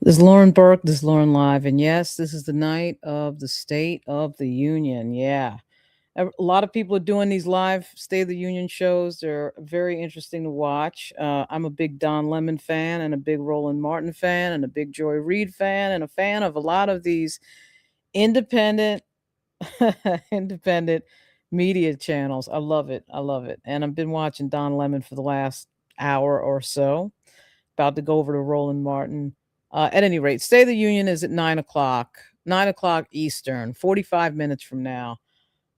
This is Lauren Burke. This is Lauren Live. And yes, this is the night of the State of the Union. Yeah. A lot of people are doing these live State of the Union shows. They're very interesting to watch. I'm a big Don Lemon fan and a big Roland Martin fan and a big Joy Reid fan and a fan of a lot of these independent independent media channels. I love it. I love it. And I've been watching Don Lemon for the last hour or so. About to go over to Roland Martin. At any rate, State of the Union is at 9 o'clock, 9 o'clock Eastern, 45 minutes from now.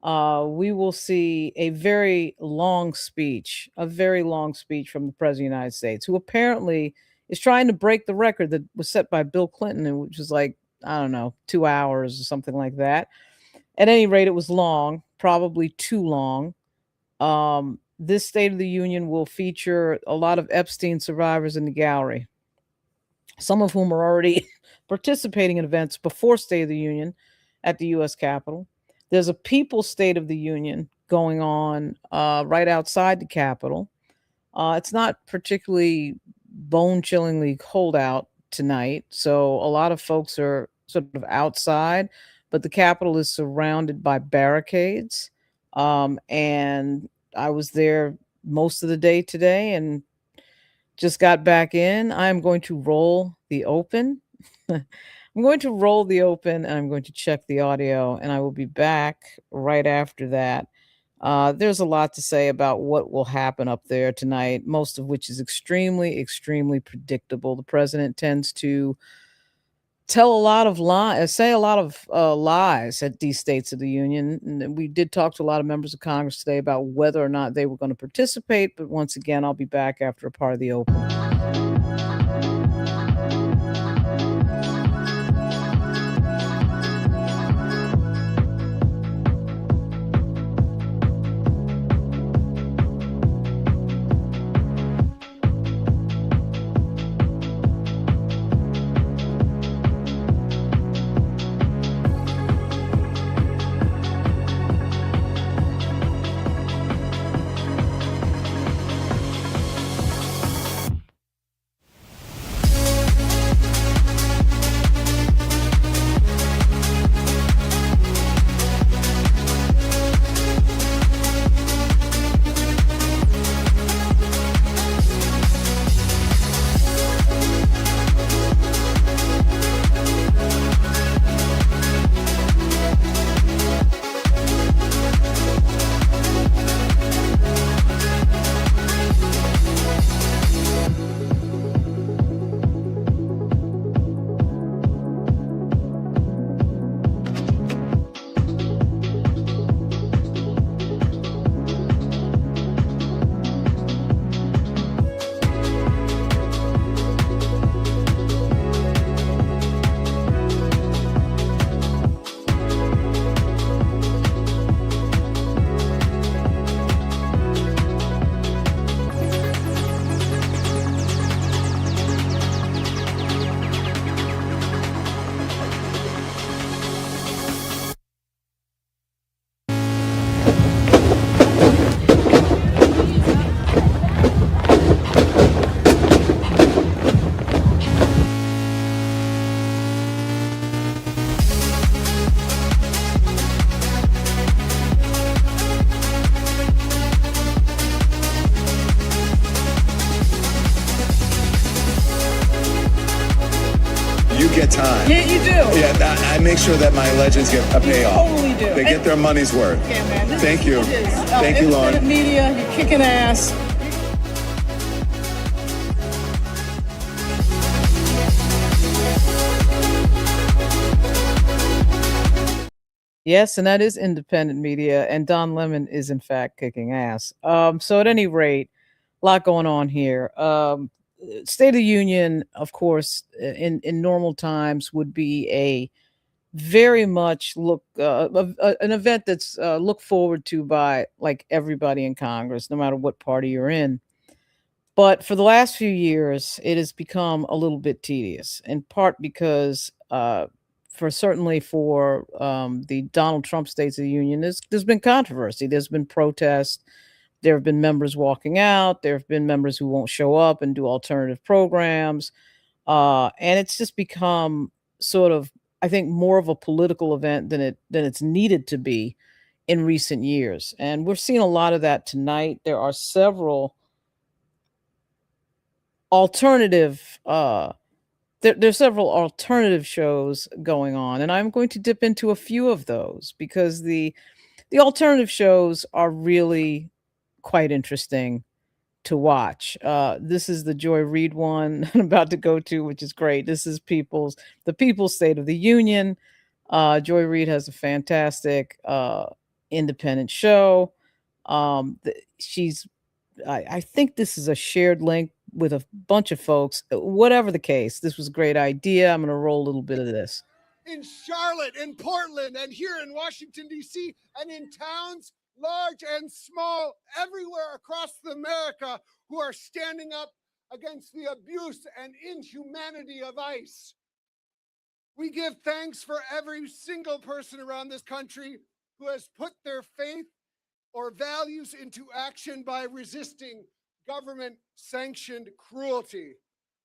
We will see a very long speech from the President of the United States, who apparently is trying to break the record that was set by Bill Clinton, which was like, I don't know, 2 hours or something like that. At any rate, it was long, probably too long. This State of the Union will feature a lot of Epstein survivors in the gallery, some of whom are already participating in events before State of the Union at the U.S. Capitol. There's a People's State of the Union going on right outside the Capitol. It's not particularly bone chillingly cold out tonight, so a lot of folks are sort of outside, but the Capitol is surrounded by barricades. And I was there most of the day today and just got back in. I'm going to roll the open. I'm going to roll the open and I'm going to check the audio, and I will be back right after that. There's a lot to say about what will happen up there tonight, most of which is extremely, extremely predictable. The president tends to tell a lot of lies, say a lot of lies at these states of the union. And we did talk to a lot of members of Congress today about whether or not they were going to participate. But once again, I'll be back after a part of the open. Get time. Yeah, you do. Yeah, I make sure that my legends get a payoff. Totally do. They get their money's worth. Yeah, man. Thank you. Thank you, Lauren. Independent media, you're kicking ass. Yes, and that is independent media, and Don Lemon is in fact kicking ass. So at any rate, a lot going on here. State of the Union, of course, in normal times would be a very much an event that's looked forward to by like everybody in Congress, no matter what party you're in. But for the last few years, it has become a little bit tedious, in part because for the Donald Trump States of the Union, there's been controversy. There's been protests. There have been members walking out. There have been members who won't show up and do alternative programs. And it's just become sort of, I think, more of a political event than it's needed to be in recent years. And we're seeing a lot of that tonight. There are several alternative there's several alternative shows going on, and I'm going to dip into a few of those because the alternative shows are really quite interesting to watch. This is the Joy Reid one I'm about to go to, which is great. This is the People's State of the Union. Joy Reid has a fantastic independent show. She's I think this is a shared link with a bunch of folks. Whatever the case, this was a great idea. I'm going to roll a little bit of this. In Charlotte, in Portland, and here in Washington, D.C., and in towns large and small, everywhere across America, who are standing up against the abuse and inhumanity of ICE. We give thanks for every single person around this country who has put their faith or values into action by resisting government-sanctioned cruelty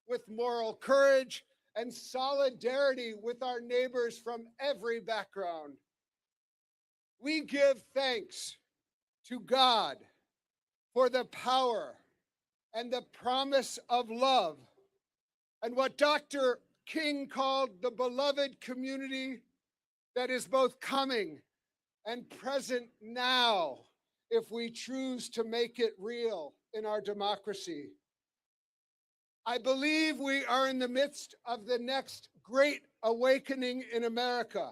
with moral courage and solidarity with our neighbors from every background. We give thanks to God for the power and the promise of love and what Dr. King called the beloved community that is both coming and present now if we choose to make it real in our democracy. I believe we are in the midst of the next great awakening in America,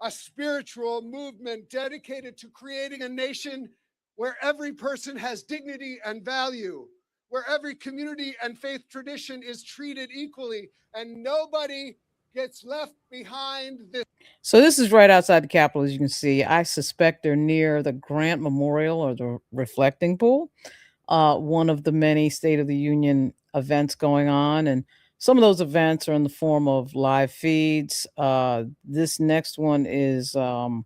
a spiritual movement dedicated to creating a nation where every person has dignity and value, where every community and faith tradition is treated equally, and nobody gets left behind. So this is right outside the Capitol, as you can see. I suspect they're near the Grant Memorial or the Reflecting Pool, one of the many State of the Union events going on. And some of those events are in the form of live feeds. This next one is the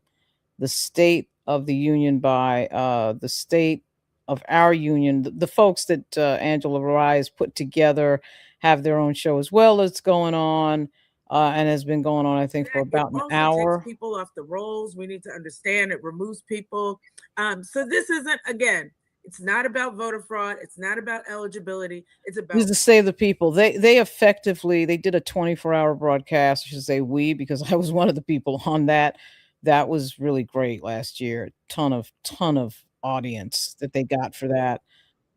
State of the Union by the State of Our Union. The folks that Angela Rise put together have their own show as well that's going on. And has been going on, I think, for It about an also hour. takes people off the rolls. We need to understand it removes people. So this isn't, again, it's not about voter fraud. It's not about eligibility. It's This about is to save the people. They effectively they did a 24-hour broadcast. I should say we because I was one of the people on that. That was really great last year. Ton of audience that they got for that.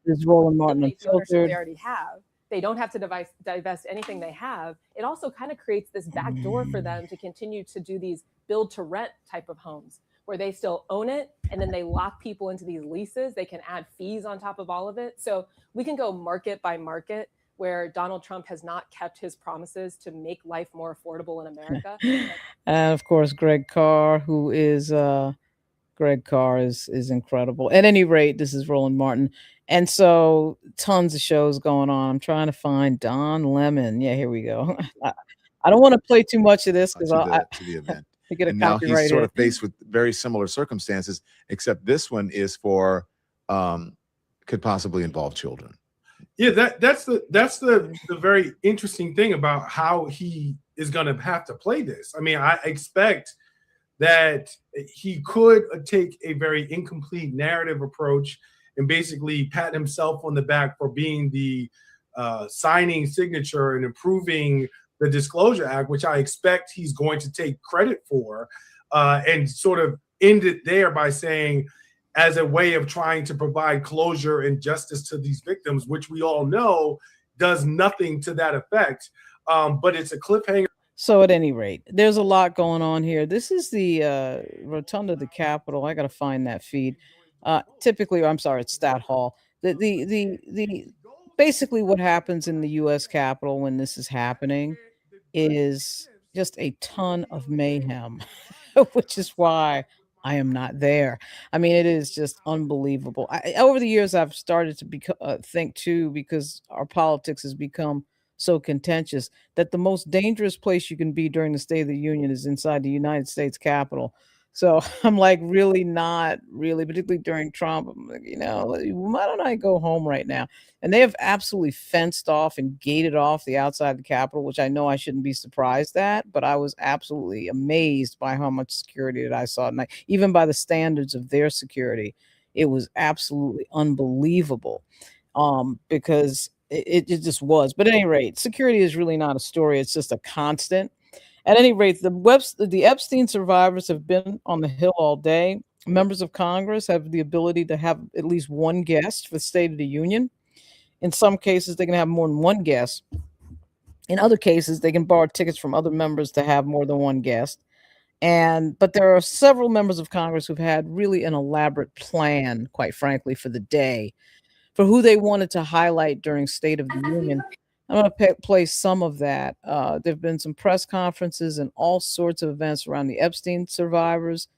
This is Roland Martin eliminates the ownership Unfiltered. they already have. They don't have to divest anything they have. It also kind of creates this back door for them to continue to do these build to rent type of homes where they still own it and then they lock people into these leases. They can add fees on top of all of it. So we can go market by market where Donald Trump has not kept his promises to make life more affordable in America. And of course, Greg Carr is incredible. At any rate, this is Roland Martin. And so tons of shows going on. I'm trying to find Don Lemon. Yeah, here we go. I don't want to play too much of this because to the event. I get a And now he's copyright sort hit. of faced with very similar circumstances, except this one is for could possibly involve children. Yeah, that's the very interesting thing about how he is going to have to play this. I mean, I expect that he could take a very incomplete narrative approach and basically pat himself on the back for being the signing signature and improving the Disclosure Act, which I expect he's going to take credit for, and sort of end it there by saying, as a way of trying to provide closure and justice to these victims, which we all know does nothing to that effect. But it's a cliffhanger. So at any rate, there's a lot going on here. This is the Rotunda of the Capitol. I got to find that feed. Typically, I'm sorry, it's Stat Hall. The basically what happens in the U.S. Capitol when this is happening is just a ton of mayhem, which is why I am not there. I mean, it is just unbelievable. Over the years, I've started to think too, because our politics has become so contentious, that the most dangerous place you can be during the State of the Union is inside the United States Capitol. So I'm like really not really, particularly during Trump. I'm like, why don't I go home right now? And they have absolutely fenced off and gated off the outside of the Capitol, which I know I shouldn't be surprised at, but I was absolutely amazed by how much security that I saw tonight, even by the standards of their security. It was absolutely unbelievable, because it just was. But at any rate, security is really not a story. It's just a constant. At any rate, the Epstein survivors have been on the Hill all day. Members of Congress have the ability to have at least one guest for the State of the Union. In some cases, they can have more than one guest. In other cases, they can borrow tickets from other members to have more than one guest. But there are several members of Congress who've had really an elaborate plan, quite frankly, for the day, for who they wanted to highlight during State of the Union. I'm going to play some of that. There have been some press conferences and all sorts of events around the Epstein survivors.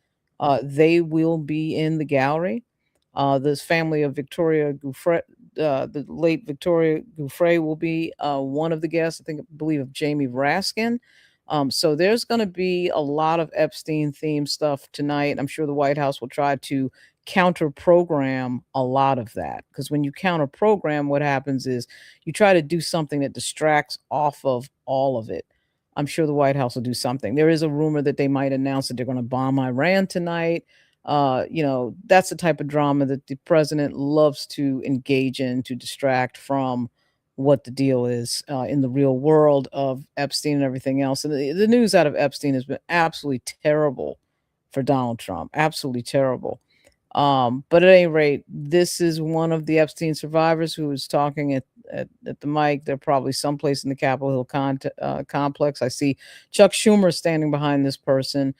They will be in the gallery. This family of Victoria Gouffre, the late Victoria Gouffre, will be one of the guests, I believe, of Jamie Raskin. So there's going to be a lot of Epstein themed stuff tonight. I'm sure the White House will try to counter program a lot of that, because when you counter program, what happens is you try to do something that distracts off of all of it. I'm sure the White House will do something. There is a rumor that they might announce that they're going to bomb Iran tonight. That's the type of drama that the president loves to engage in to distract from what the deal is in the real world of Epstein and everything else. And the news out of Epstein has been absolutely terrible for Donald Trump. Absolutely terrible. But at any rate, this is one of the Epstein survivors who is talking at the mic. They're probably someplace in the Capitol Hill complex. I see Chuck Schumer standing behind this person.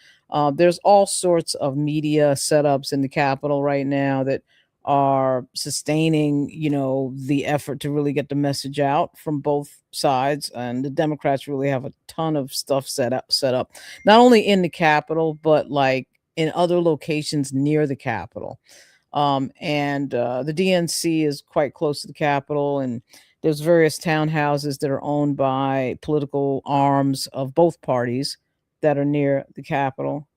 There's all sorts of media setups in the Capitol right now that are sustaining, the effort to really get the message out from both sides. And the Democrats really have a ton of stuff set up, not only in the Capitol, but like in other locations near the Capitol. The DNC is quite close to the Capitol, and there's various townhouses that are owned by political arms of both parties that are near the Capitol.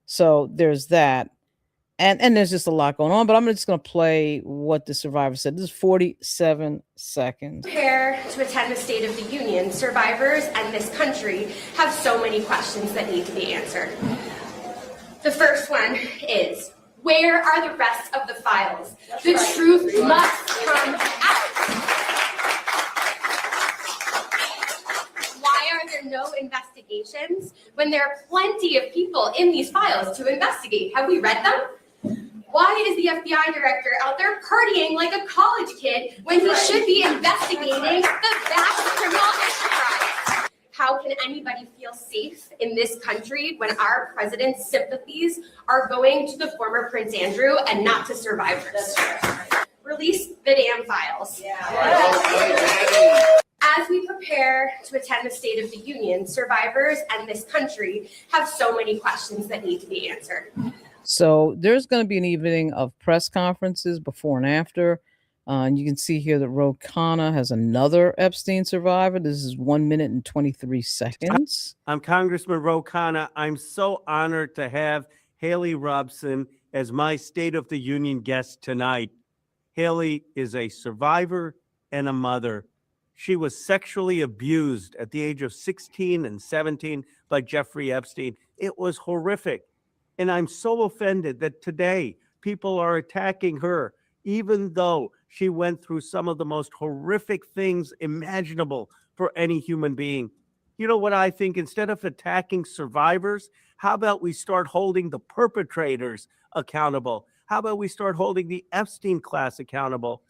So there's that. And there's just a lot going on, but I'm just going to play what the survivor said. This is 47 seconds. Prepare to attend the State of the Union. Survivors and this country have so many questions that need to be answered. The first one is, where are the rest of the files? The truth must come out. Why are there no investigations when there are plenty of people in these files to investigate? Have we read them? Why is the FBI director out there partying like a college kid when he should be investigating the vast criminal enterprise? How can anybody feel safe in this country when our president's sympathies are going to the former Prince Andrew and not to survivors? Release the damn files. As we prepare to attend the State of the Union, survivors and this country have so many questions that need to be answered. So there's going to be an evening of press conferences before and after. And you can see here that Ro Khanna has another Epstein survivor. This is 1 minute and 23 seconds. I'm Congressman Ro Khanna. I'm so honored to have Haley Robson as my State of the Union guest tonight. Haley is a survivor and a mother. She was sexually abused at the age of 16 and 17 by Jeffrey Epstein. It was horrific. And I'm so offended that today people are attacking her, even though she went through some of the most horrific things imaginable for any human being. You know what I think? Instead of attacking survivors, how about we start holding the perpetrators accountable? How about we start holding the Epstein class accountable?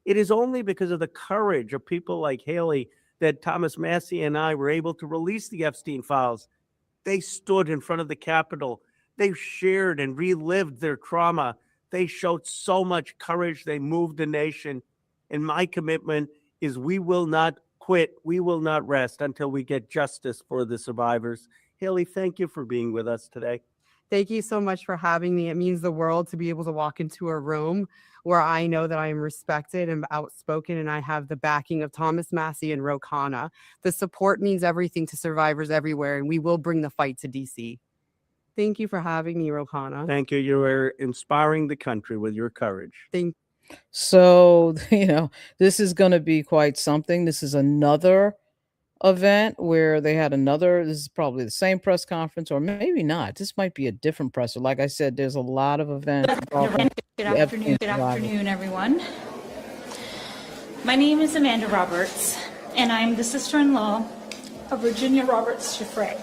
It is only because of the courage of people like Haley that Thomas Massie and I were able to release the Epstein files. They stood in front of the Capitol. They shared and relived their trauma. They showed so much courage. They moved the nation. And my commitment is we will not quit. We will not rest until we get justice for the survivors. Haley, thank you for being with us today. Thank you so much for having me. It means the world to be able to walk into a room where I know that I am respected and outspoken, and I have the backing of Thomas Massey and Ro Khanna. The support means everything to survivors everywhere, and we will bring the fight to DC. Thank you for having me, Ro Khanna. Thank you. You are inspiring the country with your courage. Thank So, this is going to be quite something. This is another event where they had this is probably the same press conference, or maybe not. This might be a different presser. Like I said, there's a lot of events. Good afternoon, everyone. My name is Amanda Roberts, and I'm the sister-in-law of Virginia Roberts Chiffre.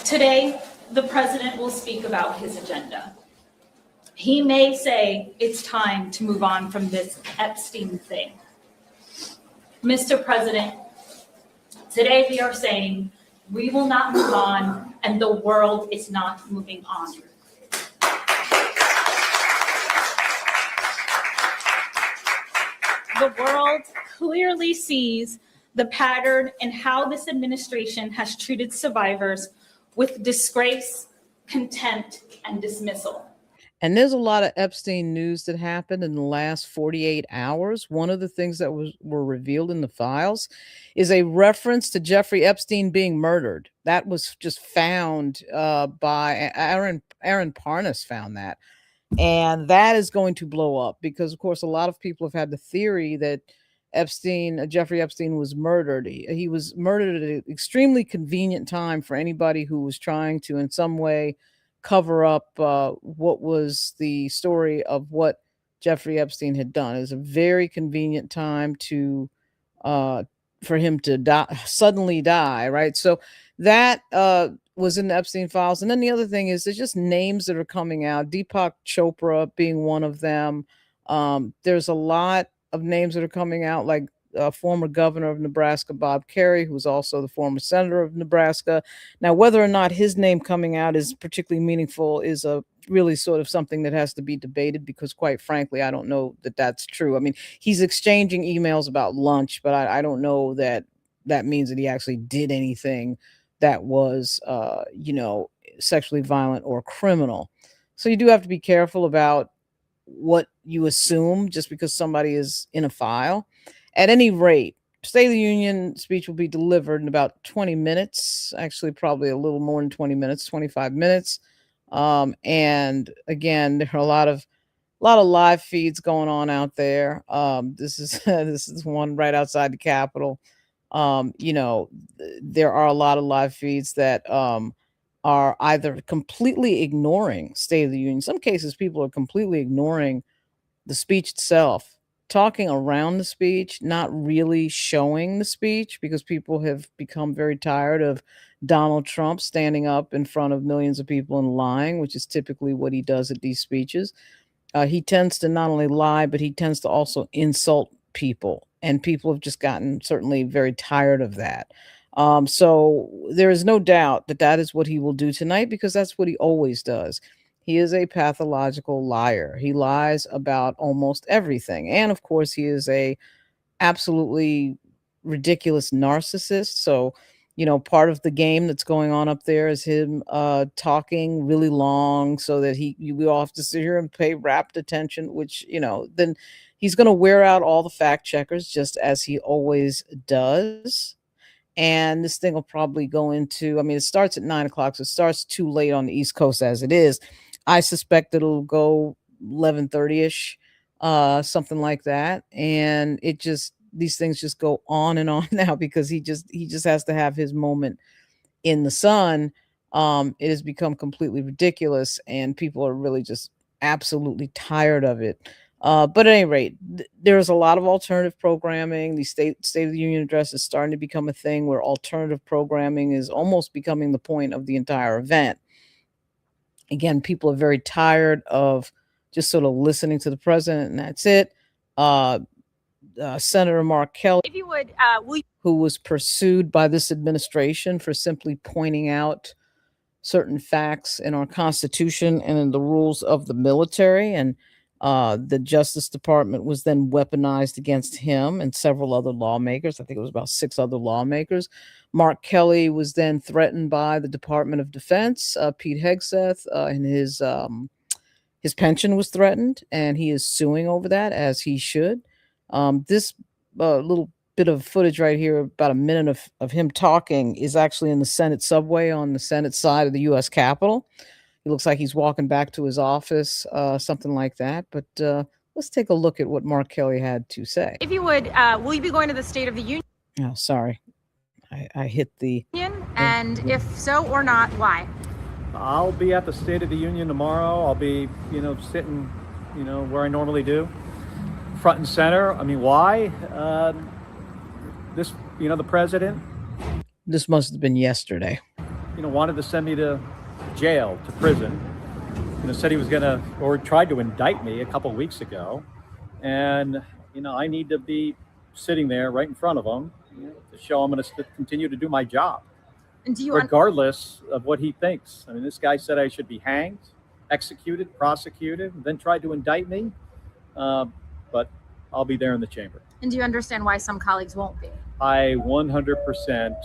Today, the president will speak about his agenda. He may say it's time to move on from this Epstein thing. Mr. President, today we are saying we will not move on, and the world is not moving on. The world clearly sees the pattern in how this administration has treated survivors with disgrace, contempt, and dismissal. And there's a lot of Epstein news that happened in the last 48 hours. One of the things that were revealed in the files is a reference to Jeffrey Epstein being murdered. That was just found by Aaron Parnas found that. And that is going to blow up because, of course, a lot of people have had the theory that Jeffrey Epstein was murdered. He was murdered at an extremely convenient time for anybody who was trying to, in some way, cover up what was the story of what Jeffrey Epstein had done. It was a very convenient time for him to suddenly die, right? So that was in the Epstein files. And then the other thing is there's just names that are coming out, Deepak Chopra being one of them. There's a lot of names that are coming out, like former governor of Nebraska, Bob Kerrey, who's also the former senator of Nebraska. Now, whether or not his name coming out is particularly meaningful is a really sort of something that has to be debated because, quite frankly, I don't know that that's true. I mean, he's exchanging emails about lunch, but I don't know that that means that he actually did anything that was, sexually violent or criminal. So you do have to be careful about what you assume just because somebody is in a file. At any rate, State of the Union speech will be delivered in about 20 minutes, actually probably a little more than 20 minutes, 25 minutes. And again, there are a lot of live feeds going on out there. This is one right outside the Capitol. There are a lot of live feeds that are either completely ignoring State of the Union. In some cases, people are completely ignoring the speech itself, talking around the speech, not really showing the speech because people have become very tired of Donald Trump standing up in front of millions of people and lying, which is typically what he does at these speeches. He tends to not only lie, but he tends to also insult people. And people have just gotten certainly very tired of that. So there is no doubt that that is what he will do tonight because that's what he always does. He is a pathological liar. He lies about almost everything. And of course, he is a absolutely ridiculous narcissist. So, part of the game that's going on up there is him talking really long so that we all have to sit here and pay rapt attention, which, then he's going to wear out all the fact checkers just as he always does. And this thing will probably go into, it starts at 9:00, so it starts too late on the East Coast as it is. I suspect it'll go 11:30ish, something like that. And these things just go on and on now because he just has to have his moment in the sun. It has become completely ridiculous and people are really just absolutely tired of it. But at any rate, there's a lot of alternative programming. The State of the Union address is starting to become a thing where alternative programming is almost becoming the point of the entire event. Again, people are very tired of just sort of listening to the president and that's it. Senator Mark Kelly, If you would, who was pursued by this administration for simply pointing out certain facts in our Constitution and in the rules of the military and The Justice Department was then weaponized against him and several other lawmakers. I think it was about 6 other lawmakers. Mark Kelly was then threatened by the Department of Defense. Pete Hegseth, and his pension was threatened, and he is suing over that, as he should. This little bit of footage right here, about a minute of him talking, is actually in the Senate subway on the Senate side of the U.S. Capitol. He looks like he's walking back to his office, something like that. But let's take a look at what Mark Kelly had to say. If you would, will you be going to the State of the Union? Oh, sorry. I hit the... And if so or not, why? I'll be at the State of the Union tomorrow. I'll be, sitting, where I normally do, front and center. I mean, why? The president. This must have been yesterday. Wanted to send me to jail, to prison. Said he was gonna, or tried to indict me a couple weeks ago, and I need to be sitting there right in front of him to show I'm going to continue to do my job. And do you regardless of what he thinks. I mean, this guy said I should be hanged, executed, prosecuted, and then tried to indict me. But I'll be there in the chamber. And do you understand why some colleagues won't be? I 100%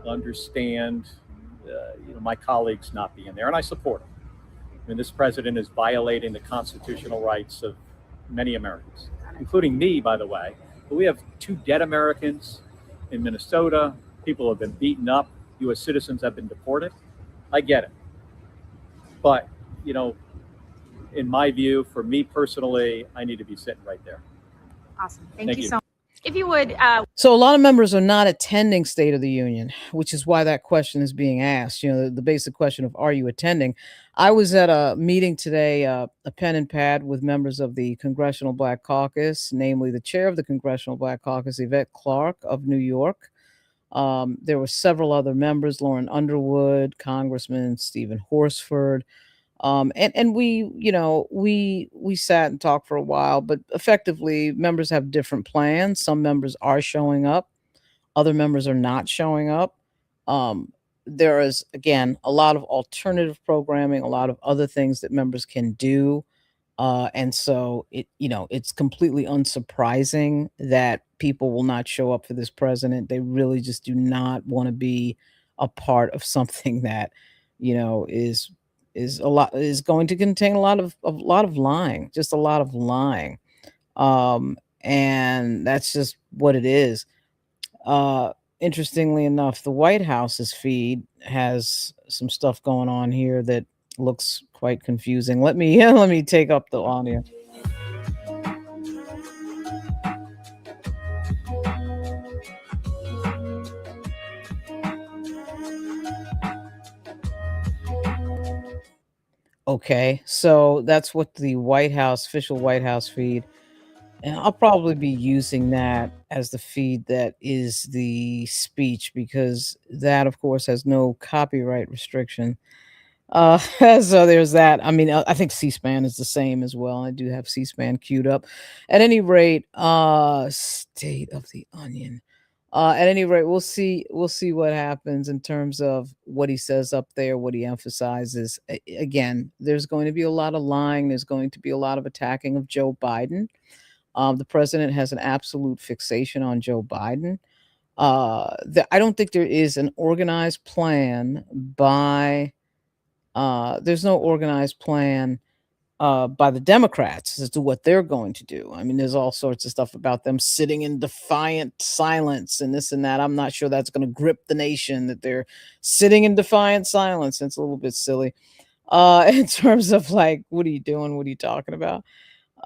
understand, my colleagues not being there, and I support them. I mean, this president is violating the constitutional rights of many Americans, including me, by the way. But we have 2 dead Americans in Minnesota. People have been beaten up. U.S. citizens have been deported. I get it. But, in my view, for me personally, I need to be sitting right there. Awesome. Thank you so much. If you would. So a lot of members are not attending State of the Union, which is why that question is being asked. The basic question of, are you attending? I was at a meeting today, a pen and pad, with members of the Congressional Black Caucus, namely the chair of the Congressional Black Caucus, Yvette Clarke of New York. There were several other members, Lauren Underwood, Congressman Stephen Horsford. And we sat and talked for a while, but effectively members have different plans. Some members are showing up. Other members are not showing up. There is, again, a lot of alternative programming, a lot of other things that members can do. And so it's completely unsurprising that people will not show up for this president. They really just do not want to be a part of something that, is going to contain a lot of lying, just a lot of lying. And that's just what it is. Interestingly enough, the White House's feed has some stuff going on here that looks quite confusing. Let me take up the audio. Okay, so that's what the White House, official White House feed, and I'll probably be using that as the feed that is the speech, because that, of course, has no copyright restriction. So there's that. I mean, I think C-SPAN is the same as well. I do have C-SPAN queued up. At any rate, State of the Onion. At any rate, we'll see what happens in terms of what he says up there, what he emphasizes. Again, there's going to be a lot of lying. There's going to be a lot of attacking of Joe Biden. The president has an absolute fixation on Joe Biden. I don't think there is an organized plan by... there's no organized plan by the Democrats as to what they're going to do. I mean, there's all sorts of stuff about them sitting in defiant silence and this and that. I'm not sure that's going to grip the nation, that they're sitting in defiant silence. It's a little bit silly in terms of, like, what are you doing? What are you talking about?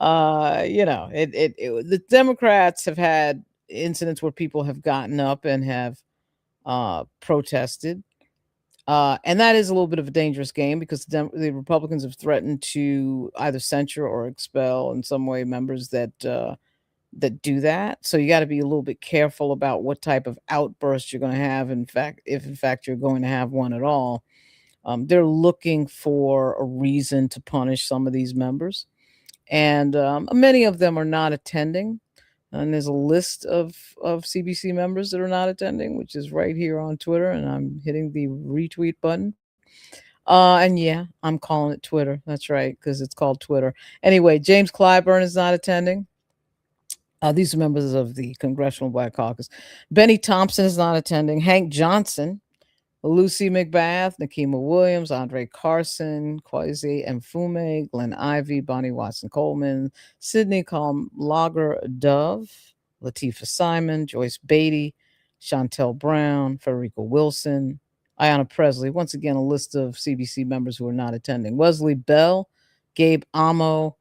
The Democrats have had incidents where people have gotten up and have protested. And that is a little bit of a dangerous game, because the Republicans have threatened to either censure or expel in some way members that do that. So you got to be a little bit careful about what type of outburst you're going to have. If in fact you're going to have one at all, they're looking for a reason to punish some of these members, and many of them are not attending. And there's a list of CBC members that are not attending, which is right here on Twitter, and I'm hitting the retweet button. And yeah, I'm calling it Twitter. That's right, because it's called Twitter. Anyway, James Clyburn is not attending. These are members of the Congressional Black Caucus. Benny Thompson is not attending. Hank Johnson, Lucy McBath, Nakima Williams, Andre Carson, Kwesi Mfume, Glenn Ivey, Bonnie Watson Coleman, Sidney Lager Dove, Latifah Simon, Joyce Beatty, Chantel Brown, Federico Wilson, Ayanna Presley. Once again, a list of CBC members who are not attending. Wesley Bell, Gabe Amo,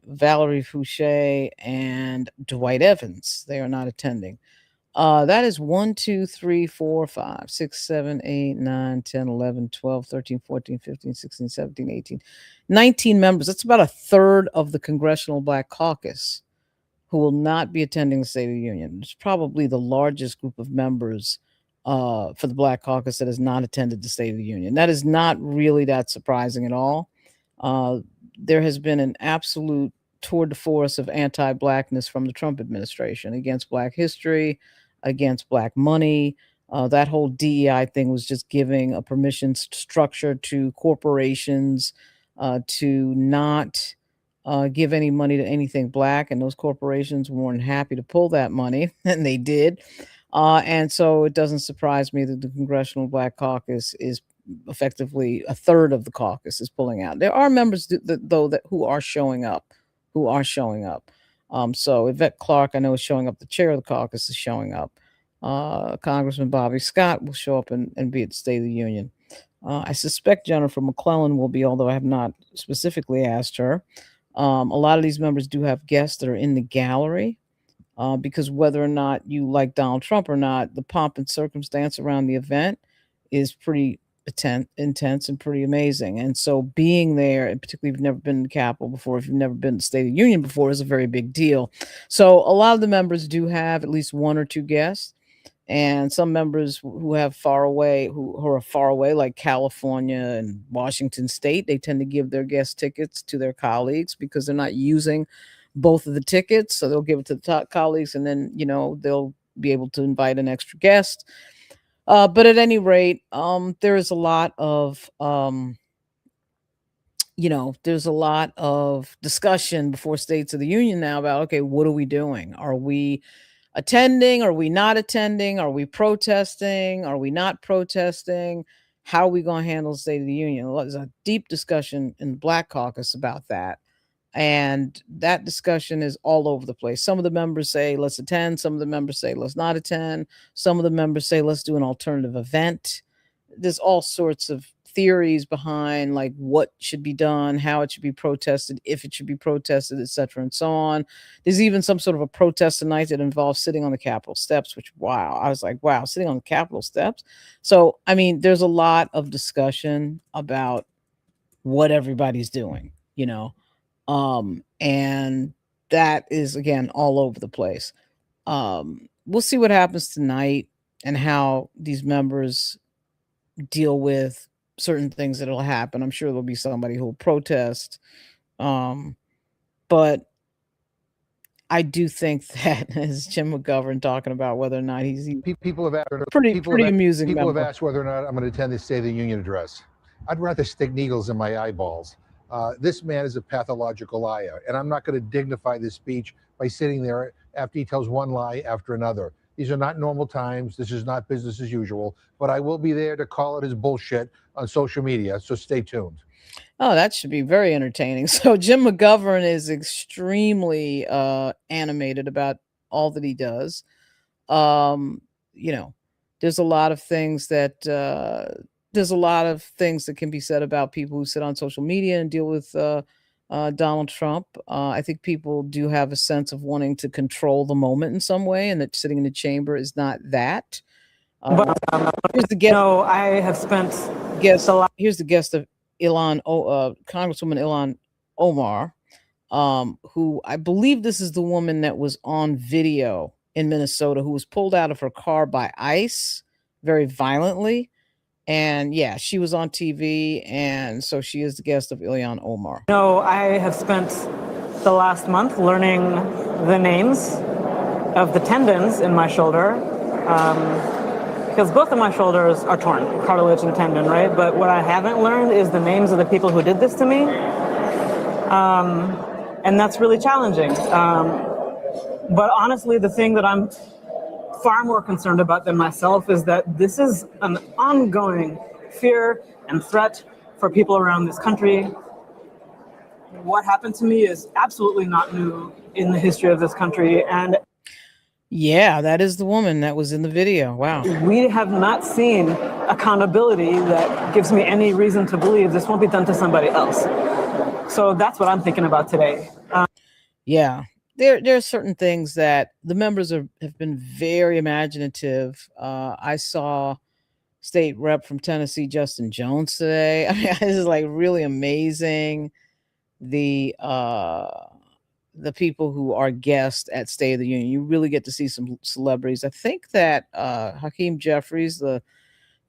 Valerie Fouché, and Dwight Evans. They are not attending. That is 1, 2, 3, 4, 5, 6, 7, 8, 9, 10, 11, 12, 13, 14, 15, 16, 17, 18, 19 members. That's about a third of the Congressional Black Caucus who will not be attending the State of the Union. It's probably the largest group of members for the Black Caucus that has not attended the State of the Union. That is not really that surprising at all. There has been an absolute tour de force of anti-Blackness from the Trump administration against Black history, against Black money. That whole DEI thing was just giving a permission structure to corporations to not give any money to anything Black, and those corporations were more than happy to pull that money, and they did. And so it doesn't surprise me that the Congressional Black Caucus is effectively a third of the caucus is pulling out. There are members who are showing up, So Yvette Clarke, I know, is showing up. The chair of the caucus is showing up. Congressman Bobby Scott will show up and be at the State of the Union. I suspect Jennifer McClellan will be, although I have not specifically asked her. A lot of these members do have guests that are in the gallery. Because whether or not you like Donald Trump or not, the pomp and circumstance around the event is pretty intense and pretty amazing. And so being there, and particularly if you've never been to the Capitol before, if you've never been to the State of the Union before, is a very big deal. So a lot of the members do have at least one or two guests. And some members who are far away, like California and Washington State, they tend to give their guest tickets to their colleagues because they're not using both of the tickets. So they'll give it to the top colleagues, and then, they'll be able to invite an extra guest. But at any rate, there is a lot of, there's a lot of discussion before States of the Union now about, okay, what are we doing? Are we attending? Are we not attending? Are we protesting? Are we not protesting? How are we going to handle the State of the Union? There's a deep discussion in the Black Caucus about that. And that discussion is all over the place. Some of the members say, let's attend. Some of the members say, let's not attend. Some of the members say, let's do an alternative event. There's all sorts of theories behind like what should be done, how it should be protested, if it should be protested, etc., and so on. There's even some sort of a protest tonight that involves sitting on the Capitol steps, which, wow, I was like, wow, sitting on the Capitol steps. So, I mean, there's a lot of discussion about what everybody's doing, and that is, again, all over the place. We'll see what happens tonight and how these members deal with certain things that'll happen. I'm sure there'll be somebody who'll protest. But I do think that, as Jim McGovern talking about whether or not he's people have asked, pretty amusing. People member. have asked whether or not I'm going to attend the State of the Union address. I'd rather stick needles in my eyeballs. This man is a pathological liar, and I'm not going to dignify this speech by sitting there after he tells one lie after another. These are not normal times. This is not business as usual, but I will be there to call it his bullshit on social media, so stay tuned. Oh, that should be very entertaining. So Jim McGovern is extremely animated about all that he does. There's a lot of things that can be said about people who sit on social media and deal with Donald Trump. I think people do have a sense of wanting to control the moment in some way, and that sitting in the chamber is not that. Here's the guest. No, I have spent Here's the guest of Congresswoman Ilhan Omar, who I believe this is the woman that was on video in Minnesota, who was pulled out of her car by ICE very violently. And yeah, she was on TV, and so she is the guest of Ilhan Omar. No, I have spent the last month learning the names of the tendons in my shoulder. because both of my shoulders are torn, cartilage and tendon, right? But what I haven't learned is the names of the people who did this to me. And that's really challenging. But honestly, the thing that I'm far more concerned about than myself is that this is an ongoing fear and threat for people around this country. What happened to me is absolutely not new in the history of this country. And Yeah, that is the woman that was in the video. Wow. we have not seen accountability that gives me any reason to believe this won't be done to somebody else. So that's what I'm thinking about today. Yeah. There are certain things that the members have been very imaginative. I saw State Rep from Tennessee, Justin Jones, today. I mean, this is like really amazing. The people who are guests at State of the Union, you really get to see some celebrities. I think that Hakeem Jeffries, the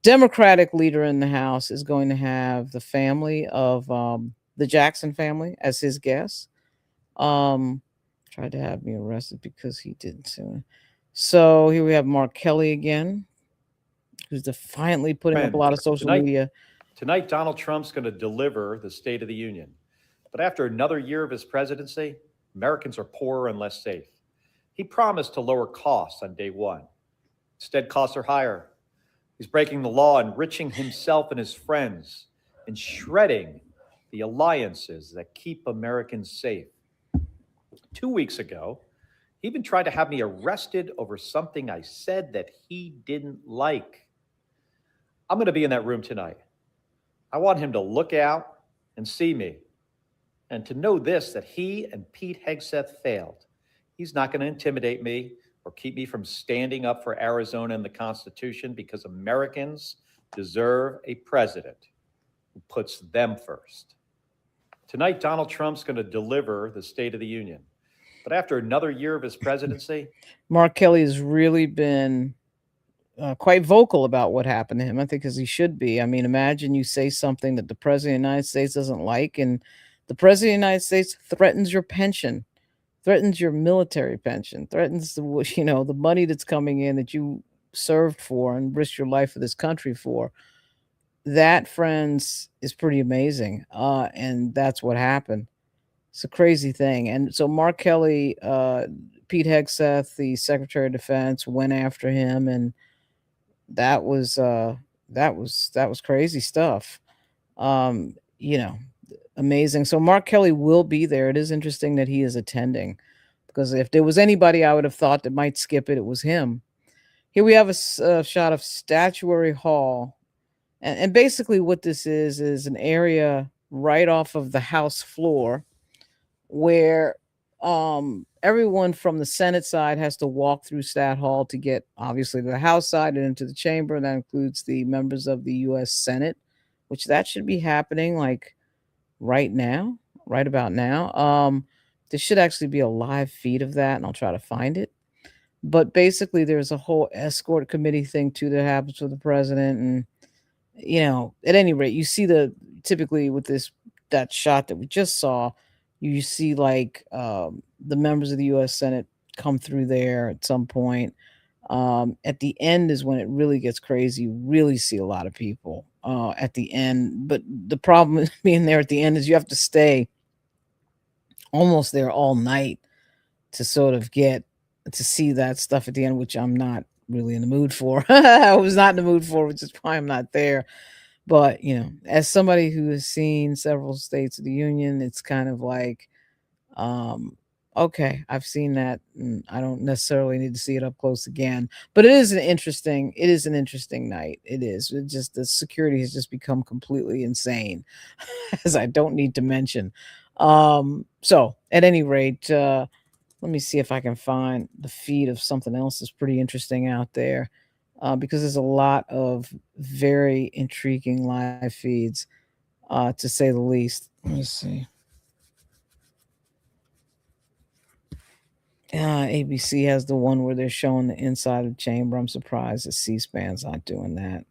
Democratic leader in the House, is going to have the family of the Jackson family as his guests. Tried to have me arrested because he didn't sue him. So here we have Mark Kelly again, who's defiantly putting up a lot of social media. Tonight, Donald Trump's going to deliver the State of the Union. But after another year of his presidency, Americans are poorer and less safe. He promised to lower costs on day one. Instead, costs are higher. He's breaking the law, enriching himself and his friends, and shredding the alliances that keep Americans safe. 2 weeks ago, he even tried to have me arrested over something I said that he didn't like. I'm going to be in that room tonight. I want him to look out and see me, and to know this, that he and Pete Hegseth failed. He's not going to intimidate me or keep me from standing up for Arizona and the Constitution, because Americans deserve a president who puts them first. Tonight, Donald Trump's going to deliver the State of the Union. But after another year of his presidency, Mark Kelly has really been quite vocal about what happened to him. I think as he should be. I mean, imagine you say something that the president of the United States doesn't like, and the president of the United States threatens your pension, threatens your military pension, threatens the the money that's coming in that you served for and risked your life for this country for. That, friends, is pretty amazing. And that's what happened. It's a crazy thing. And so Mark Kelly, Pete Hegseth, the Secretary of Defense, went after him, and that was crazy stuff. Um, you know, amazing. So Mark Kelly will be there. It is interesting that he is attending, because if there was anybody I would have thought that might skip it, it was him. Here we have a shot of Statuary Hall. And basically what this is an area right off of the House floor where everyone from the Senate side has to walk through Stat Hall to get obviously to the House side and into the chamber. And that includes the members of the U.S. Senate, which that should be happening like right now, right about now. There should actually be a live feed of that, and I'll try to find it. But basically, there's a whole escort committee thing too that happens with the president, and at any rate, you see typically with that shot that we just saw, you see like the members of the U.S. Senate come through there at some point. At the end is when it really gets crazy. You really see a lot of people at the end. But the problem with being there at the end is you have to stay almost there all night to sort of get to see that stuff at the end, which I'm not really in the mood for. I was not in the mood for, which is why I'm not there. But, as somebody who has seen several states of the union, it's kind of like, okay, I've seen that, and I don't necessarily need to see it up close again. But it is an interesting night. It is. It just, the security has just become completely insane, as I don't need to mention. So at any rate, let me see if I can find the feed of something else that's pretty interesting out there. Because there's a lot of very intriguing live feeds, to say the least. Let me see. ABC has the one where they're showing the inside of the chamber. I'm surprised that C-SPAN's not doing that.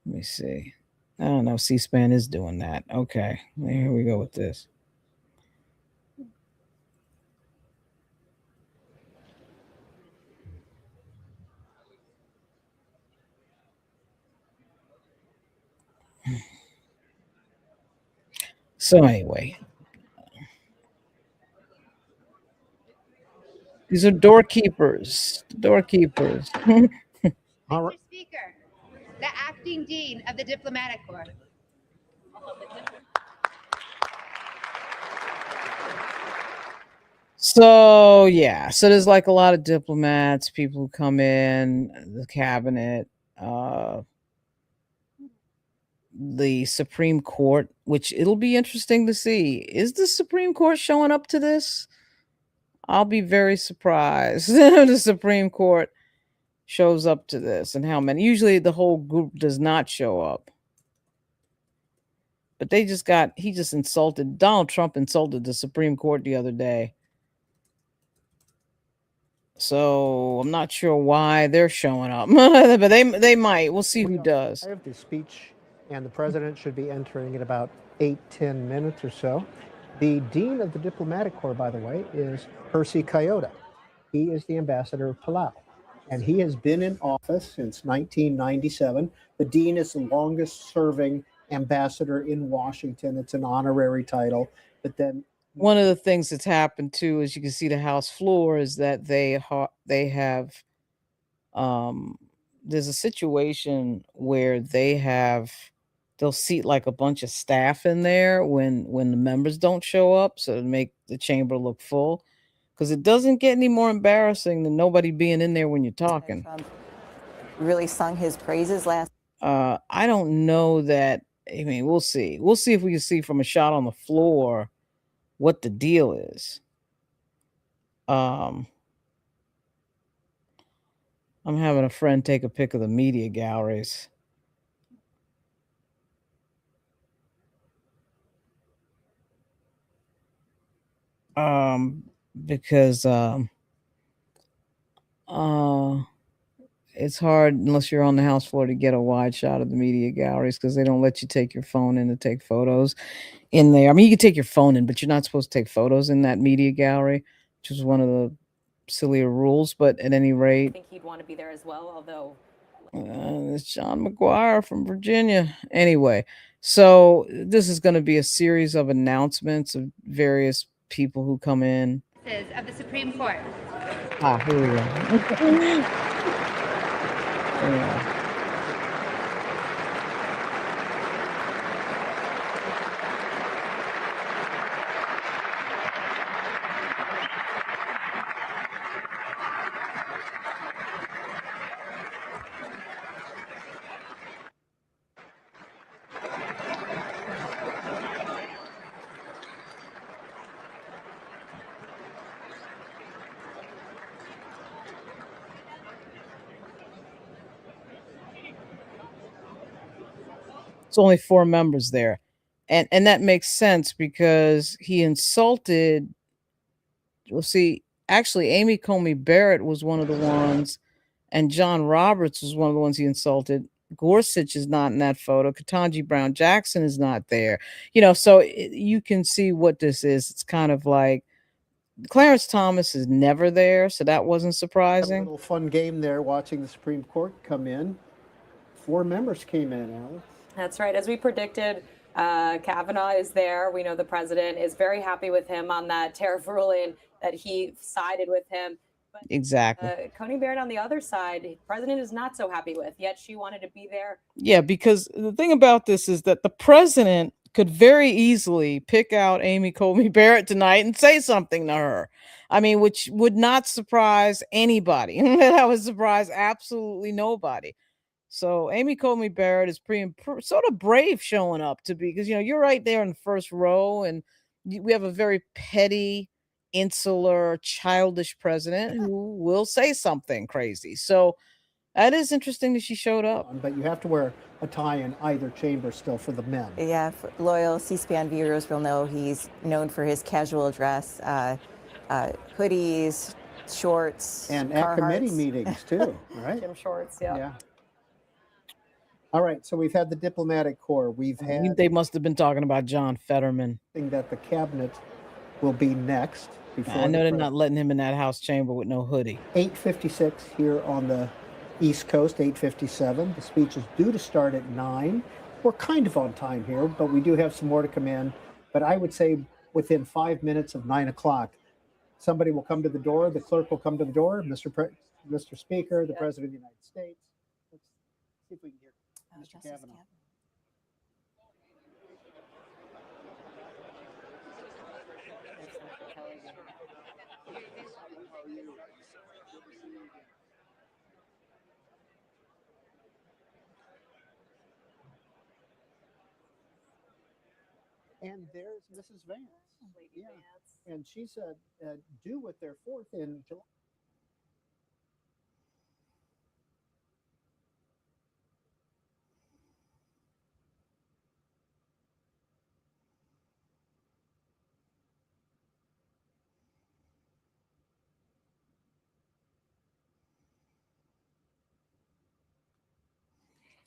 Let me see. I don't know. C-SPAN is doing that. Okay, here we go with this. So anyway, these are doorkeepers. Doorkeepers. All right. Mr. Speaker, the acting dean of the diplomatic corps. So yeah, so there's like a lot of diplomats, people who come in, the cabinet, the Supreme Court, which it'll be interesting to see. Is the Supreme Court showing up to this? I'll be very surprised if the Supreme Court shows up to this and how many. Usually the whole group does not show up. But he just insulted, Donald Trump insulted the Supreme Court the other day. So I'm not sure why they're showing up, but they might. We'll see who does. I have the speech, and the president should be entering in about 8-10 minutes or so. The dean of the diplomatic corps, by the way, is Percy Kayota. He is the ambassador of Palau, and he has been in office since 1997. The dean is the longest serving ambassador in Washington. It's an honorary title, but then One of the things that's happened too, as you can see the House floor, is that they have there's a situation where they'll seat like a bunch of staff in there when the members don't show up, so to make the chamber look full, because it doesn't get any more embarrassing than nobody being in there when you're talking. Trump really sung his praises last. I don't know that. I mean, we'll see. We'll see if we can see from a shot on the floor what the deal is. I'm having a friend take a pic of the media galleries. Because it's hard unless you're on the House floor to get a wide shot of the media galleries, because they don't let you take your phone in to take photos in there. I mean, you can take your phone in, but you're not supposed to take photos in that media gallery, which is one of the sillier rules. But at any I rate, think he'd want to be there as well, although it's John McGuire from Virginia. Anyway, so this is going to be a series of announcements of various people who come in. Of the Supreme Court. Here we go. Yeah. It's only 4 members there. And that makes sense because he insulted, well, see, actually, Amy Coney Barrett was one of the ones, and John Roberts was one of the ones he insulted. Gorsuch is not in that photo. Ketanji Brown Jackson is not there. So you can see what this is. It's kind of like Clarence Thomas is never there, so that wasn't a surprising. little fun game there watching the Supreme Court come in. 4 members came in, Alex. that's right. As we predicted, Kavanaugh is there. We know the president is very happy with him on that tariff ruling, that he sided with him. But, Exactly. Coney Barrett on the other side, the president is not so happy with, yet she wanted to be there. Yeah, because the thing about this is that the president could very easily pick out Amy Coney Barrett tonight and say something to her. I mean, which would not surprise anybody. That would surprise absolutely nobody. So Amy Coney Barrett is sort of brave showing up to be, because you're right there in the first row, and we have a very petty, insular, childish president who will say something crazy. So that is interesting that she showed up. But you have to wear a tie in either chamber still for the men. Yeah, for loyal C-SPAN viewers will know he's known for his casual dress, hoodies, shorts, And at committee Carhartts. meetings too, right? Gym shorts, yeah. Yeah. All right, so we've had the diplomatic corps. We've had They must have been talking about John Fetterman. that the cabinet will be next. I know they're not letting him in that House chamber with no hoodie. 8:56 here on the East Coast, 8:57. The speech is due to start at 9. We're kind of on time here, but we do have some more to come in. but I would say within 5 minutes of 9 o'clock, somebody will come to the door. The clerk will come to the door. Mr. Speaker, the President of the United States. Let's see if we can hear Mr. Kavanaugh. And there's Mrs. Vance. Yeah. And she's due with their fourth in July.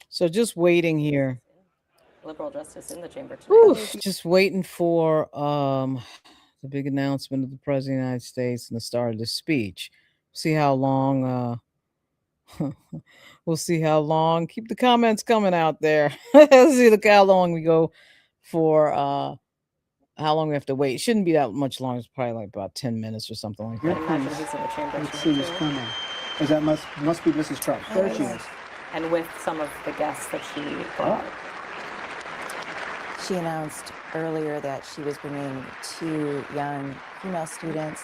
So just waiting here. Liberal justice in the chamber tonight. Whew, just waiting for the big announcement of the President of the United States and the start of the speech. See how long we'll see how long. Keep the comments coming out there. Let's see how long we go for how long we have to wait. It shouldn't be that much long. It's probably like about 10 minutes or something like Here that. comes. He's in the chamber Let's tonight, see who's too. coming. Because that must be Mrs. Trump. There she is. And with some of the guests that she brought. She announced earlier that she was bringing 2 young female students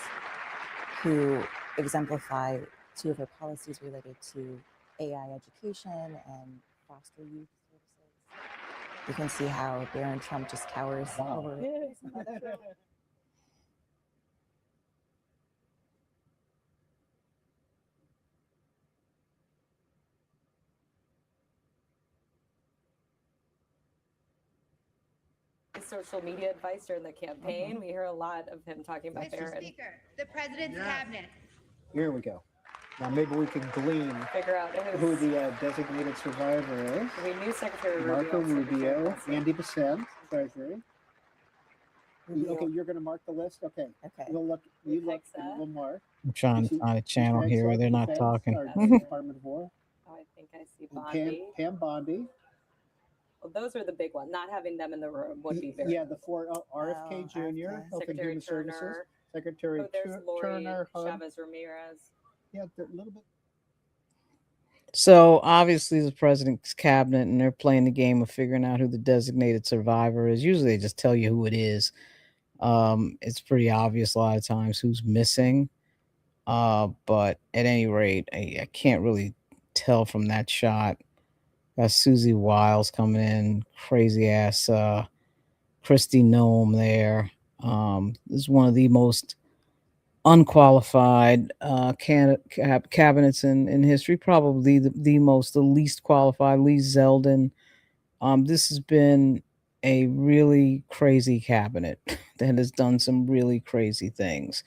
who exemplify 2 of her policies related to AI education and foster youth services. You can see how Barron Trump just towers over. His social media advice during the campaign. We hear a lot of him talking about Mr. Barron. Speaker, the President's Cabinet. Here we go. Now maybe we can glean Figure out who the designated survivor is. We knew Secretary Marco Rubio. Rubio, Andy Besant, Treasury. Okay, you're going to mark the list. Okay. Okay. We'll look. You look. And we'll mark. I'm trying to find a channel Defense here where they're not Defense, talking. or Department of War. Oh, I think I see And Bondi. Pam Bondi. Well, those are the big ones. Not having them in the room would be very. Yeah, the 4 RFK Jr. Health and Secretary Human Services. Turner. Secretary There's Lori Turner. HUD. Chavez Ramirez. Yeah, they're a little bit. So obviously the president's cabinet, and they're playing the game of figuring out who the designated survivor is. Usually they just tell you who it is. It's pretty obvious a lot of times who's missing. But at any rate, I can't really tell from that shot. Got Susie Wiles coming in, crazy ass Christy Nome there. This is one of the most unqualified cabinets in history, probably the least qualified, Lee Zeldin. This has been a really crazy cabinet that has done some really crazy things.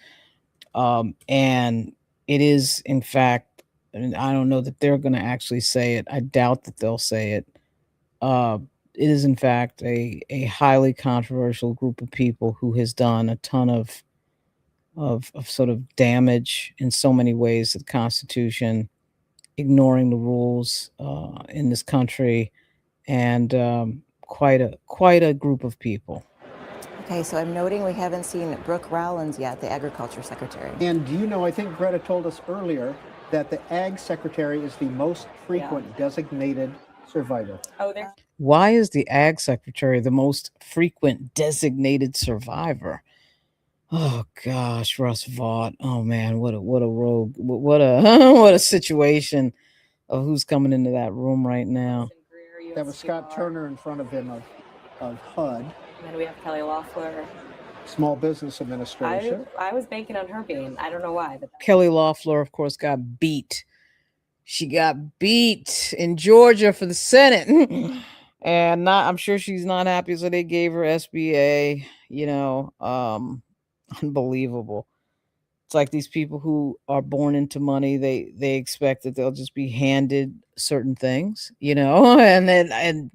And it is, in fact, and I don't know that they're going to actually say it. I doubt that they'll say it. It is, in fact, a highly controversial group of people who has done a ton of sort of damage in so many ways to the Constitution, ignoring the rules in this country, and quite a group of people. Okay, so I'm noting we haven't seen Brooke Rollins yet, the Agriculture Secretary. And do you know, I think Greta told us earlier that the Ag Secretary is the most frequent designated survivor. Oh, there. Why is the Ag Secretary the most frequent designated survivor? Oh gosh, Russ Vaught. Oh man, what a rogue, what a what a situation of who's coming into that room right now. That was Scott Turner in front of him of HUD, And then we have Kelly Loeffler. Small Business Administration. I was banking on her being. I don't know why, but Kelly Loeffler, of course, got beat. She got beat in Georgia for the Senate. And I'm sure she's not happy, so they gave her SBA, unbelievable. It's like these people who are born into money, they expect that they'll just be handed certain things, and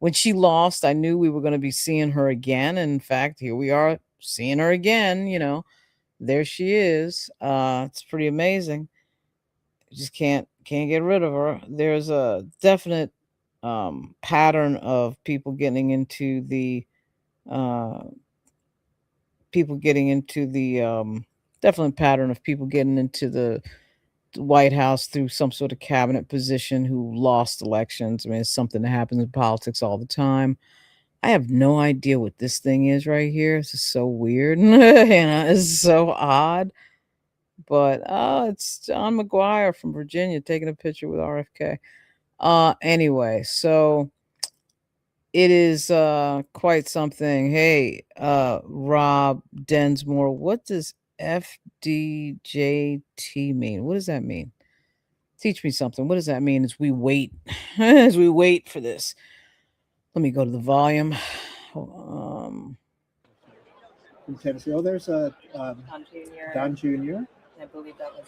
when she lost, I knew we were going to be seeing her again. And in fact, here we are seeing her again, there she is. It's pretty amazing. Just can't get rid of her. There's a definite pattern of people getting into the uh, people getting into the definitely pattern of people getting into the White House through some sort of cabinet position who lost elections. I mean, it's something that happens in politics all the time. I have no idea what this thing is right here. This is so weird. It's so odd. But it's John McGuire from Virginia taking a picture with RFK. Anyway, so it is quite something. Hey, Rob Densmore, what does FDJT mean? What does that mean? Teach me something. What does that mean as we wait as we wait for this? Let me go to the volume. From Tennessee. Oh, there's a Don Jr. Don Jr. I believe that was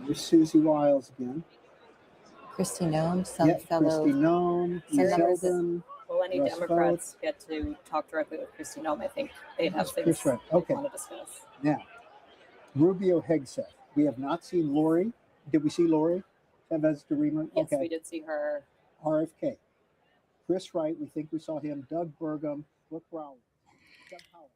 There's Susie Wiles again. Christy Nome, some Yeah, fellow. Christy Nome, some Lee members Zeldin, Well, any Russ Democrats get to talk directly with Kristi Noem, I think they'd have That's things Chris Wright. they Okay. want to discuss. Now, Rubio Hegseth. We have not seen Lori. Did we see Lori? Chavez DeRemer? Yes, Okay. we did see her. RFK. Chris Wright. We think we saw him. Doug Burgum. Brooke Rowley. Doug Powell.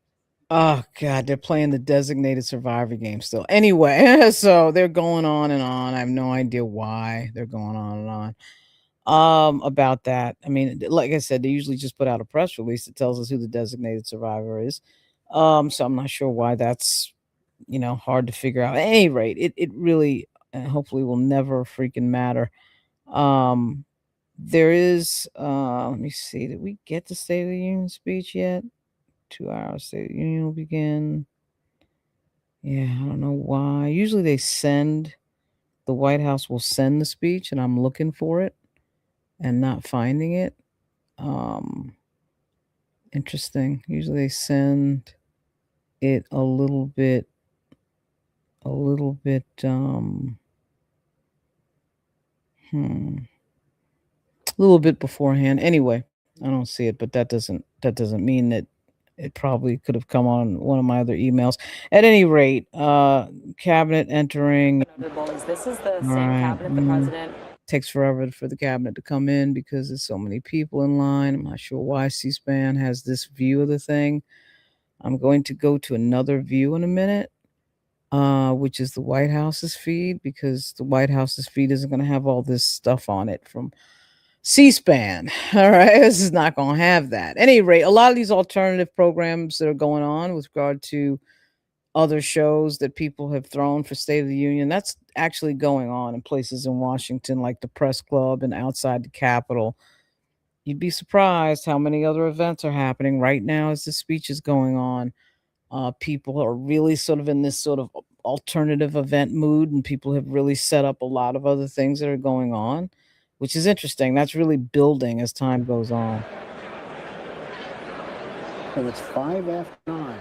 Oh God, they're playing the designated survivor game still. Anyway, so they're going on and on. I have no idea why they're going on and on. About that. I mean, like I said, they usually just put out a press release that tells us who the designated survivor is. So I'm not sure why that's hard to figure out. At any rate, it really hopefully will never freaking matter. Um there is let me see, did we get the State of the Union speech yet? 2 hours State of the Union will begin. Yeah, I don't know why. Usually the White House will send the speech and I'm looking for it and not finding it. Um Interesting. Usually they send it a hmm, little bit beforehand. Anyway, I don't see it, but that doesn't mean that it probably could have come on one of my other emails. At any rate, cabinet entering. Notable is this is the All same right. cabinet the president. Takes forever for the cabinet to come in because there's so many people in line. I'm not sure why C-SPAN has this view of the thing. I'm going to go to another view in a minute, which is the White House's feed, because the White House's feed isn't going to have all this stuff on it from C-SPAN. All right, this is not going to have that. At any rate, a lot of these alternative programs that are going on with regard to other shows that people have thrown for State of the Union, that's actually going on in places in Washington, like the Press Club and outside the Capitol. You'd be surprised how many other events are happening right now as the speech is going on. People are really sort of in this sort of alternative event mood, and people have really set up a lot of other things that are going on, which is interesting. That's really building as time goes on. So it's 9:05.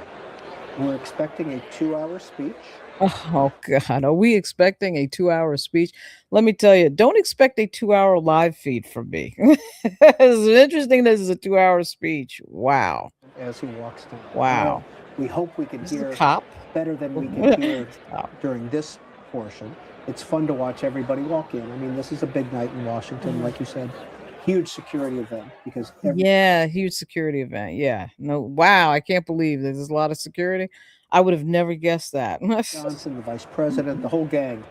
We're expecting a 2-hour speech. Oh God, are we expecting a 2-hour speech? Let me tell you, don't expect a 2-hour live feed from me. It's interesting. This is a 2-hour speech. Wow. As he walks down. Wow. We hope we can This is a hear cop? better than we can hear during this portion. It's fun to watch everybody walk in. I mean, this is a big night in Washington, like you said. Huge security event because Yeah, huge security event. Yeah. No, wow, I can't believe there's a lot of security. I would have never guessed that. Johnson, the vice president, the whole gang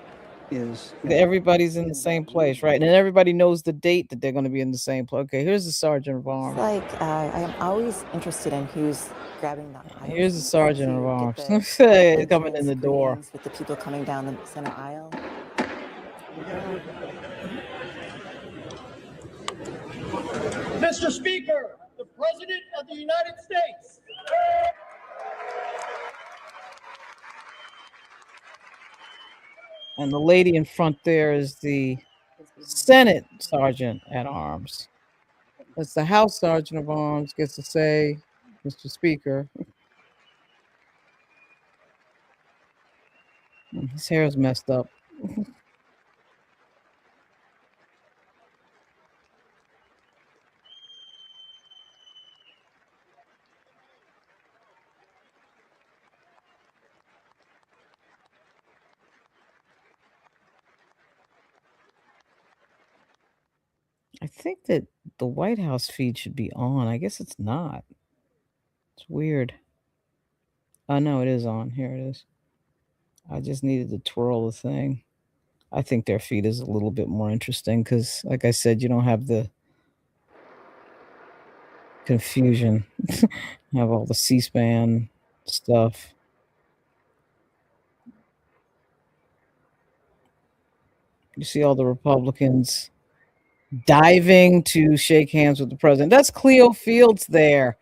is Everybody's in the same place, right? And everybody knows the date that they're going to be in the same place. Okay, here's the sergeant of arms. Like I am always interested in who's grabbing the aisle. Here's the sergeant of arms the coming in the door. greetings with the people coming down the center aisle. Mr. Speaker, the President of the United States. And the lady in front there is the Senate sergeant at arms. That's the House sergeant of arms gets to say, Mr. Speaker. His hair is messed up. I think that the White House feed should be on. I guess it's not. weird. Oh no, it is on. Here it is. I just needed to twirl the thing. I think their feed is a little bit more interesting because, like I said, you don't have the confusion. You have all the C-SPAN stuff. You see all the Republicans diving to shake hands with the president. That's Cleo Fields there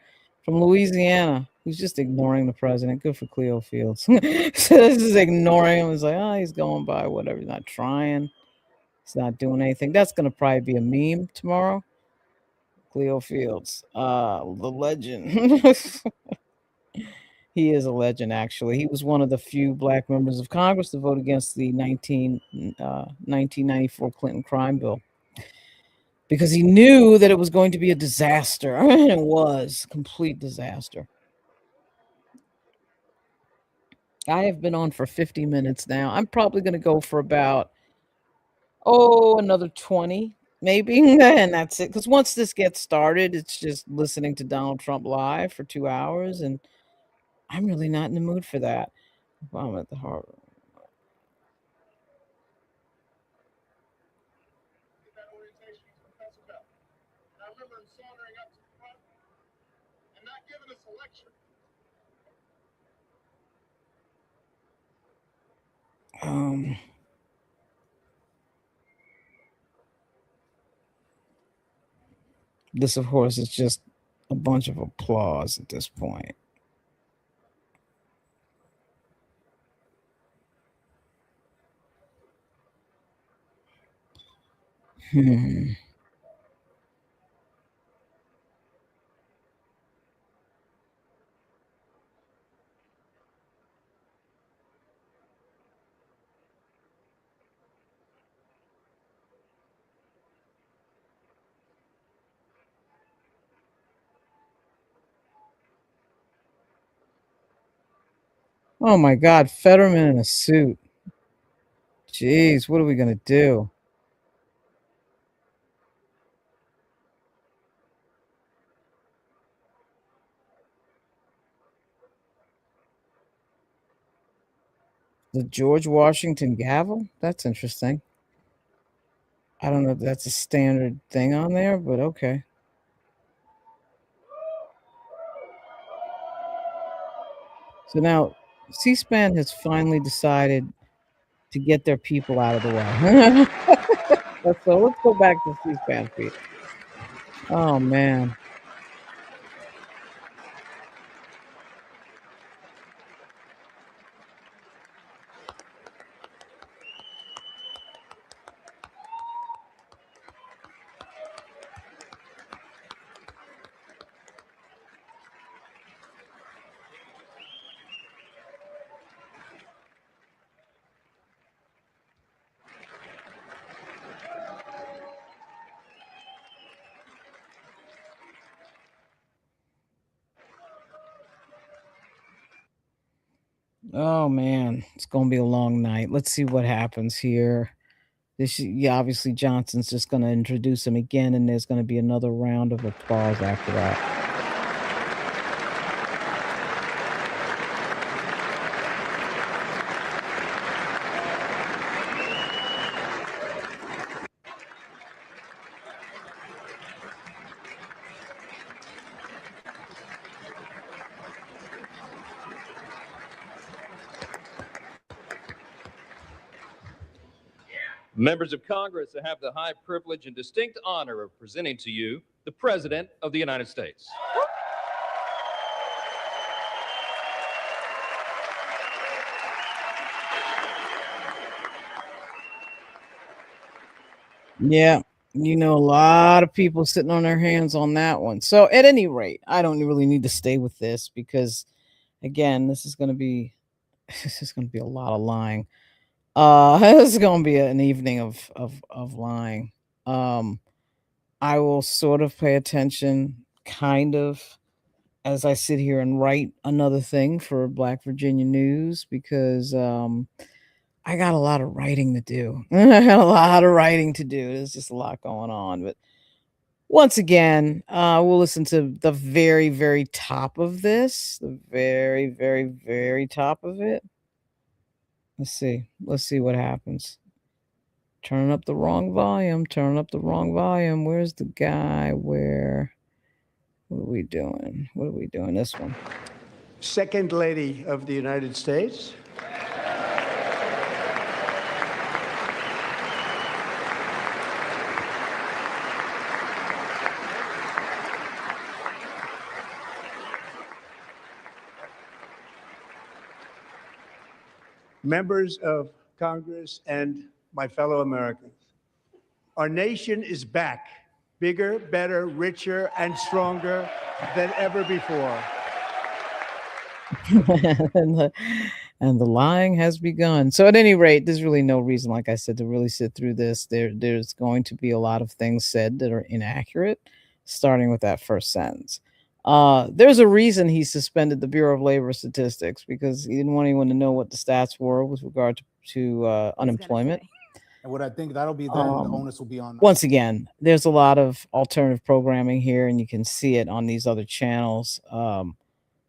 from Louisiana, who's just ignoring the president. Good for Cleo Fields. So this is ignoring him. It's like, oh, he's going by, whatever. He's not trying. He's not doing anything. That's going to probably be a meme tomorrow. Cleo Fields, the legend. He is a legend, actually. He was one of the few black members of Congress to vote against the 1994 Clinton crime bill because he knew that it was going to be a disaster. And it was a complete disaster. I have been on for 50 minutes now. I'm probably going to go for about, another 20, maybe. And that's it. Because once this gets started, it's just listening to Donald Trump live for 2 hours. And I'm really not in the mood for that. I'm at the Harvard. This, of course, is just a bunch of applause at this point. Hmm. Oh my God, Fetterman in a suit. Jeez, what are we gonna do? The George Washington gavel? That's interesting. I don't know if that's a standard thing on there, but okay. So now C-SPAN has finally decided to get their people out of the way. So let's go back to C-SPAN feed. Oh man. Oh man, it's gonna be a long night. Let's see what happens here. Yeah, obviously Johnson's just gonna introduce him again, and there's gonna be another round of applause after that. Members of Congress, I have the high privilege and distinct honor of presenting to you the President of the United States. Yeah, a lot of people sitting on their hands on that one. So at any rate, I don't really need to stay with this because again, this is gonna be a lot of lying. This is gonna be an evening of lying. Um, I will sort of pay attention, kind of, as I sit here and write another thing for Black Virginia News because I got a lot of writing to do. I got a lot of writing to do. There's just a lot going on, but Once again, we'll listen to the very, very top of this. The very, very, very top of it. Let's see. Let's see what happens. Turning up the wrong volume. Turning up the wrong volume. Where's the guy? Where? What are we doing? What are we doing? This one. Second Lady of the United States. Members of Congress and my fellow Americans, our nation is back, bigger, better, richer, and stronger than ever before. and the lying has begun. So at any rate, there's really no reason, like I said, to really sit through this. There's going to be a lot of things said that are inaccurate, starting with that first sentence. There's a reason he suspended the Bureau of Labor Statistics, because he didn't want anyone to know what the stats were with regard to unemployment. And what I think that'll be then, the onus will be on. Once again, there's a lot of alternative programming here, and you can see it on these other channels.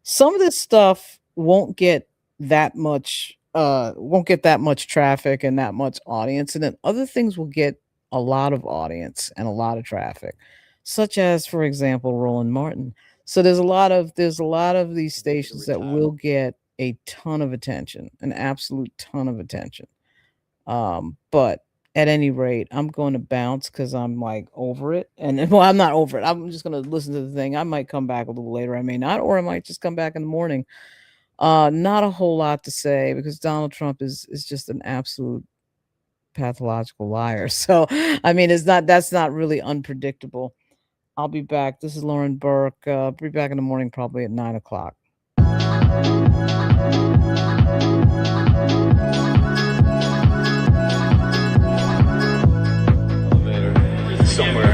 Some of this stuff won't get that much traffic and that much audience, and then other things will get a lot of audience and a lot of traffic, such as, for example, Roland Martin. So there's a lot of these stations that will get a ton of attention, an absolute ton of attention. But at any rate, I'm going to bounce because I'm like over it. And well, I'm not over it. I'm just going to listen to the thing. I might come back a little later. I may not, or I might just come back in the morning. Not a whole lot to say because Donald Trump is just an absolute pathological liar. So, I mean, that's not really unpredictable. I'll be back. This is Lauren Burke. I'll be back in the morning, probably at 9 o'clock. Somewhere.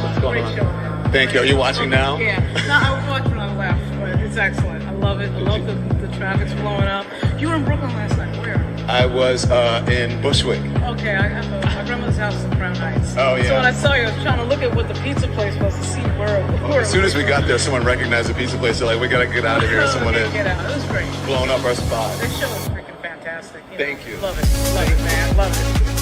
What's going on? Thank you. Are you watching now? Yeah. No, I was watching when I left, but it's excellent. I love it. I love the traffic's blowing up. You were in Brooklyn last night. Where? I was in Bushwick. Okay, my grandmother's house is in Crown Heights. Oh, yeah. So when I saw you, I was trying to look at what the pizza place was to see where As soon as we got there, someone recognized the pizza place. They're like, we got to get out of here. Someone had get out. It was great. blown up our spot. This show was freaking fantastic. Thank you. Love it, man. Love it.